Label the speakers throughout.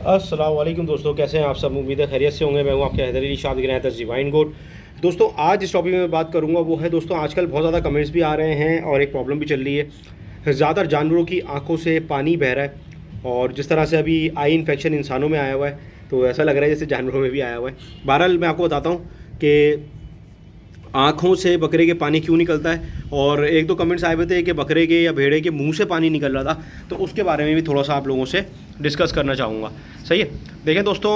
Speaker 1: अस्सलाम वालेकुम दोस्तों, कैसे हैं आप सब। उम्मीद है खैरियत से होंगे। मैं हूं आपके हैदर अली शाह डिवाइन गोट। दोस्तों आज इस टॉपिक में बात करूंगा वो है दोस्तों, आजकल बहुत ज़्यादा कमेंट्स भी आ रहे हैं और एक प्रॉब्लम भी चल रही है। ज़्यादातर जानवरों की आंखों से पानी बह रहा है और जिस तरह से अभी आई इन्फेक्शन इंसानों में आया हुआ है तो ऐसा लग रहा है जैसे जानवरों में भी आया हुआ है। बहरहाल मैं आपको बताता हूँ कि आँखों से बकरे के पानी क्यों निकलता है, और एक दो कमेंट्स आए हुए थे कि बकरे के या भेड़े के मुंह से पानी निकल रहा था, तो उसके बारे में भी थोड़ा सा आप लोगों से डिस्कस करना चाहूँगा। सही है। देखें दोस्तों,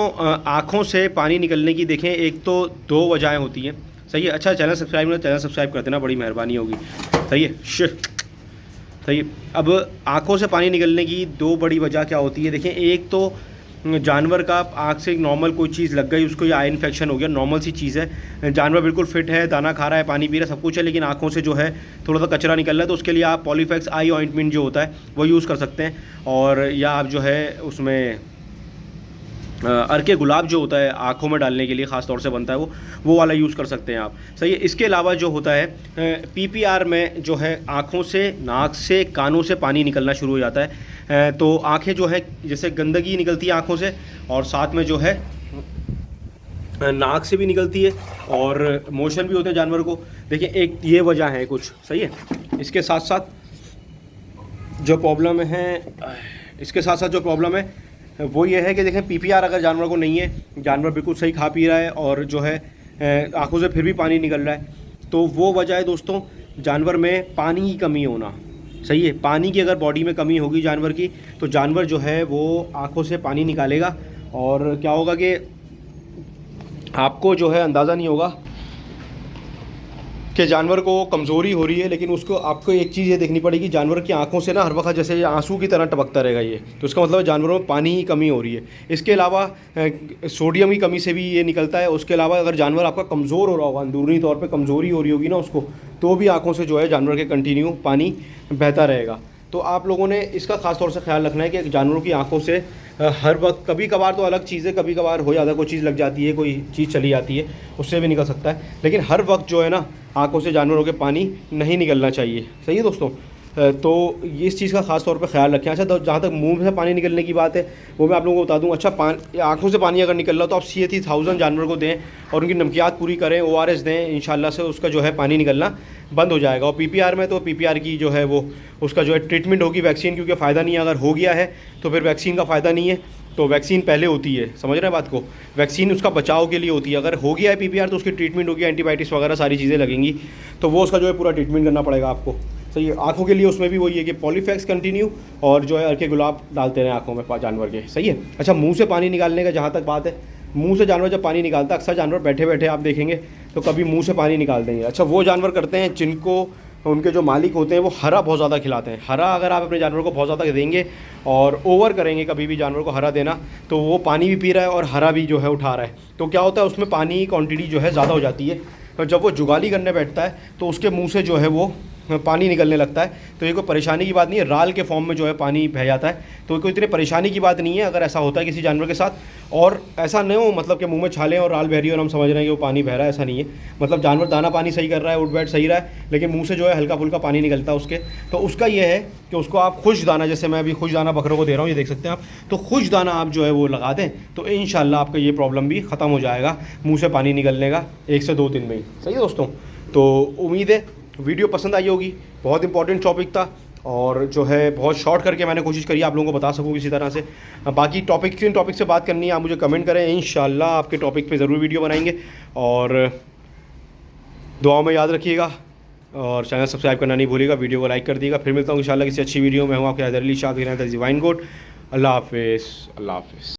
Speaker 1: आँखों से पानी निकलने की देखें एक तो दो वजहें होती हैं। सही है। अच्छा, चैनल सब्सक्राइब कर देना, बड़ी मेहरबानी होगी। सही है। सही है। अब आँखों से पानी निकलने की दो बड़ी वजह क्या होती है, देखें एक तो जानवर का आँख से नॉर्मल कोई चीज़ लग गई उसको, या आई इन्फेक्शन हो गया, नॉर्मल सी चीज़ है। जानवर बिल्कुल फिट है, दाना खा रहा है, पानी पी रहा है, सब कुछ है, लेकिन आँखों से जो है थोड़ा सा कचरा निकल रहा है, तो उसके लिए आप पॉलीफैक्स आई ऑइंटमेंट जो होता है वो यूज़ कर सकते हैं। और या आप जो है उसमें अर्के गुलाब जो होता है आँखों में डालने के लिए ख़ास तौर से बनता है वो वाला यूज़ कर सकते हैं आप। सही है। इसके अलावा जो होता है पीपीआर में जो है आँखों से, नाक से, कानों से पानी निकलना शुरू हो जाता है। तो आँखें जो है जैसे गंदगी निकलती है आँखों से, और साथ में जो है नाक से भी निकलती है और मोशन भी होते हैं जानवर को। देखिए एक ये वजह है कुछ। सही है। इसके साथ साथ जो प्रॉब्लम है वो ये है कि देखें पीपीआर अगर जानवर को नहीं है, जानवर बिल्कुल सही खा पी रहा है और जो है आँखों से फिर भी पानी निकल रहा है, तो वो वजह है दोस्तों जानवर में पानी की कमी होना। सही है। पानी की अगर बॉडी में कमी होगी जानवर की, तो जानवर जो है वो आँखों से पानी निकालेगा और क्या होगा कि आपको जो है अंदाज़ा नहीं होगा कि जानवर को कमज़ोरी हो रही है, लेकिन उसको आपको एक चीज़ ये देखनी पड़ेगी, जानवर की आंखों से ना हर वक्त जैसे ये आंसू की तरह टपकता रहेगा ये, तो इसका मतलब जानवरों में पानी की कमी हो रही है। इसके अलावा सोडियम की कमी से भी ये निकलता है। उसके अलावा अगर जानवर आपका कमज़ोर हो रहा होगा, अंदरूनी तौर पर कमज़ोरी हो रही होगी ना उसको, तो भी आँखों से जो है जानवर के कंटिन्यू पानी बहता रहेगा। तो आप लोगों ने इसका ख़ास तौर से ख्याल रखना है कि जानवरों की आंखों से हर वक्त, कभी कभार तो अलग चीज़ है, कभी कभार हो जाता है, कोई चीज़ लग जाती है, कोई चीज़ चली जाती है, उससे भी निकल सकता है, लेकिन हर वक्त जो है ना आंखों से जानवरों के पानी नहीं निकलना चाहिए। सही है दोस्तों। तो ये इस चीज़ का ख़ास तौर पे ख्याल रखें। अच्छा, तो जहाँ तक मुंह से पानी निकलने की बात है वो मैं आप लोगों को बता दूँ। अच्छा, आंखों से पानी अगर निकल रहा तो आप CA-3000 जानवर को दें और उनकी नमकियात पूरी करें, ORS दें, इंशाल्लाह से उसका जो है पानी निकलना बंद हो जाएगा। और पीपीआर में तो पीपीआर की जो है वो उसका जो है ट्रीटमेंट होगी वैक्सीन, क्योंकि फ़ायदा नहीं है। अगर हो गया है तो फिर वैक्सीन का फ़ायदा नहीं है, तो वैक्सीन पहले होती है। समझ रहे हैं बात को। वैक्सीन उसका बचाव के लिए होती है। अगर हो गया है पीपीआर तो उसकी ट्रीटमेंट होगी, एंटीबायोटिक्स वगैरह सारी चीज़ें लगेंगी, तो वो उसका जो है पूरा ट्रीटमेंट करना पड़ेगा आपको। सही है। आँखों के लिए उसमें भी वही है कि पॉलीफैक्स कंटिन्यू और जो है अर्के गुलाब डालते रहें आँखों में जानवर के। सही है। अच्छा, मुँह से पानी निकालने का जहाँ तक बात है, मुंह से जानवर जब पानी निकालता है, अक्सर जानवर बैठे बैठे आप देखेंगे तो कभी मुंह से पानी निकाल देंगे। अच्छा, वो जानवर करते हैं जिनको उनके जो मालिक होते हैं वो हरा बहुत ज़्यादा खिलाते हैं। हरा अगर आप अपने जानवर को बहुत ज़्यादा देंगे और ओवर करेंगे कभी भी जानवर को हरा देना, तो वो पानी भी पी रहा है और हरा भी जो है उठा रहा है, तो क्या होता है उसमें पानी की क्वान्टिटी जो है ज़्यादा हो जाती है। और जब वो जुगाली करने बैठता है तो उसके मुँह से जो है वो पानी निकलने लगता है। तो ये कोई परेशानी की बात नहीं है, राल के फॉर्म में जो है पानी बह जाता है, तो कोई इतनी परेशानी की बात नहीं है अगर ऐसा होता है किसी जानवर के साथ। और ऐसा नहीं हो मतलब कि मुंह में छाले और राल बह रही है और हम समझ रहे हैं कि वो पानी बह रहा है, ऐसा नहीं है। मतलब जानवर दाना पानी सही कर रहा है, उठ बैठ सही रहा है, लेकिन मुंह से जो है हल्का फुल्का पानी निकलता है उसके, तो उसका ये है कि उसको आप खुश दाना, जैसे मैं अभी खुश दाना बकरों को दे रहा हूँ, ये देख सकते हैं आप, तो खुश दाना आप जो है वो लगा दें तो इंशाल्लाह आपका ये प्रॉब्लम भी ख़त्म हो जाएगा मुँह से पानी निकलने का 1 से 2 दिन में ही। सही है दोस्तों। तो उम्मीद है वीडियो पसंद आई होगी। बहुत इंपॉर्टेंट टॉपिक था और जो है बहुत शॉर्ट करके मैंने कोशिश करी आप लोगों को बता सकूँ इसी तरह से। बाकी किन टॉपिक से बात करनी है आप मुझे कमेंट करें, इंशाल्लाह आपके टॉपिक पे ज़रूर वीडियो बनाएंगे। और दुआओं में याद रखिएगा और चैनल सब्सक्राइब करना नहीं भूलिएगा, वीडियो को लाइक कर दिएगा। फिर मिलता हूँ इंशाल्लाह किसी अच्छी वीडियो में। हूँ आपके हैदर अली शाह डिवाइन गोट। अल्लाह हाफ़िज़।